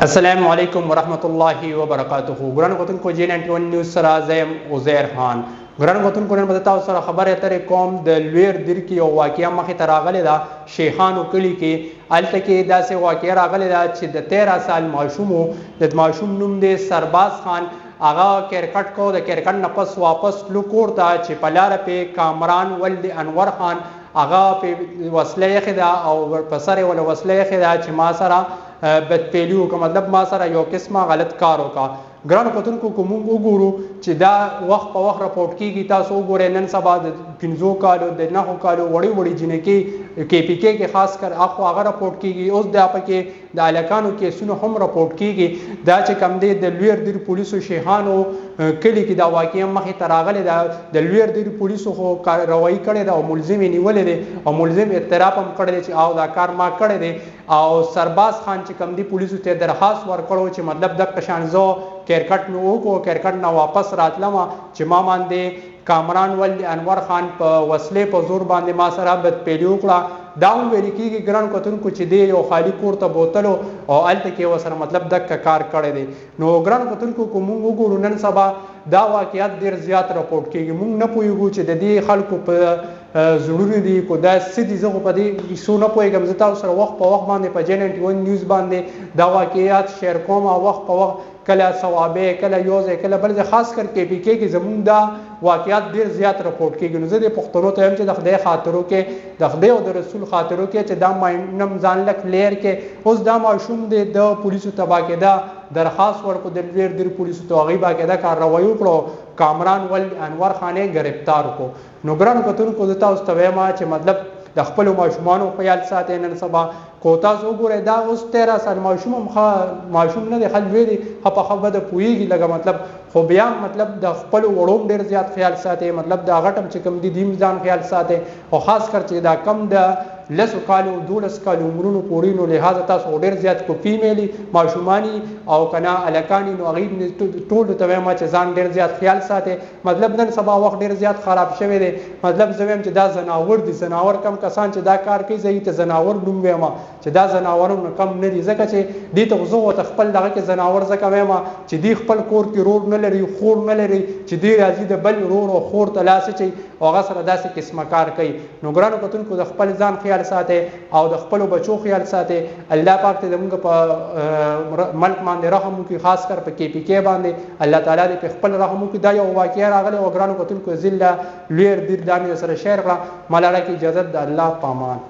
السلام علیکم ورحمۃ اللہ وبرکاتہ ګران غوتن کو جی 91 نیوز سره زم عزیر خان ګران غوتن کو نن بدتا سره خبره اترې کوم د لویر در کې یو واقعیا مخې ته راغلی دا شیخانو کلی کې الته کې داسې واقعیا راغلی دا چې د 13 سال ماشوم نوم دی سرباز خان هغه کرکټ کو د کرکټ نه پس واپس لوکور ته چې په لاره په کامران ولد انور خان هغه په وسله خدا او په سره ول وسله خدا چې ما سره بدپیلیو که مطلب ما سره یو قسمه غلط کار وکا ګران کتونکو کوم وګورو چې دا وخت په وخت راپورټ کیږي تاسو وګورئ نن سبا د 15 کالو د 9 کالو وړي جنکي کې پی کې خاص کر اخو هغه راپورټ کیږي اوس د پکې د الکانو کیسونو هم راپورټ کیږي دا چې کم دی د لویر در پولیسو شیخانو کلی کې دا واقعیا مخې ته راغلی دا د لویر در پولیسو خو روایي کړی دا او ملزم یې نیولې دی او ملزم اعتراف هم کړی دی چې او دا کار ما کړی دی او سرباز خان چې کم دی پولیسو ته درخواست ورکړو چې مطلب د قشانزو کرکټ مې وکړو کرکټ نه واپس راتلم چې ما باندې کامران ولد انور خان په وسلې په زور باندې ما سره بدپیلي وکړه دا هم ویل کېږي ګران کتونکو چې دی یو خالي کور ته بوتلو او هلته کې ورسره مطلب دقه کار کړی دی نو ګران کتونکو که موږ وګورو نن سبا دا واقعیت ډېر زیات راپورټ کېږي موږ نه پوهېږو چې د دې خلکو په زړونو دي کو دا څه دي زه خو په دې کیسو نه پوهېږم زه تاسو سره وخت په وخت باندې په جی 91 نیوز باندې دا واقعیات شیر کوم او وخت په وخت کله ثوابه کله یوځای کله بل خاص کر کې پی کې زمونږ دا واقعیات ډیر زیات راپورټ کیږي نو زه د پښتنو ته هم چې د خدای خاطرو کې د خدای او د رسول خاطرو کې چې دا ماینم ځان لک لیر کې اوس دا ماشوم د پولیسو تبا کې دا درخواست ورکو د لویر در پولیسو ته غیبا کې دا کاروایی وکړو کامران ولد انور خانه گرفتار کو نو ګران کتونکو د تاسو ته وایم چې مطلب د خپل ماشومانو په یاد ساتي نن سبا کو تاسو وګورئ دا اوس 13 سال ماشوم نه دی خلوی دی په خبره د پویږي لګه مطلب خو بیا مطلب د خپل وړوم ډیر زیات خیال ساتي مطلب د غټم چې کم دي دیم ځان خیال ساتي او خاص کر چې دا کم د لسو کالو 12 کالو عمرونو پورې نو لہذا تاسو ډیر زیات کو فیمیلی ماشومانی او کنا الکانی نو غیب ټول ته ما چې ځان ډیر زیات خیال ساتي مطلب نن سبا وخت ډیر زیات خراب شوی دی مطلب زویم چې دا زناور دي زناور کم کسان چې دا کار کوي زه ته زناور نوم وایم چې دا زناورونه کم نه دي ځکه چې دې ته زه خپل دغه کې زناور ځکه وایم چې دی خپل کور کې رور نه لري خور نه لري چې دی راځي د بل رور او خور ته لاس چي او هغه سره داسې قسمه کار کوي نو ګرانو کتونکو د خپل ځان خیال ساتي او د خپل بچو خیال ساتي الله پاک ته زموږ په ملک باندې رحم وکړي خاص کر په کې پی کې باندې الله تعالی دې په خپل رحم وکړي دا یو واقعیا راغلی او ګرانو کتونکو ذله لویر در دانې سره شعر کړه ملاله کی اجازه د الله پامان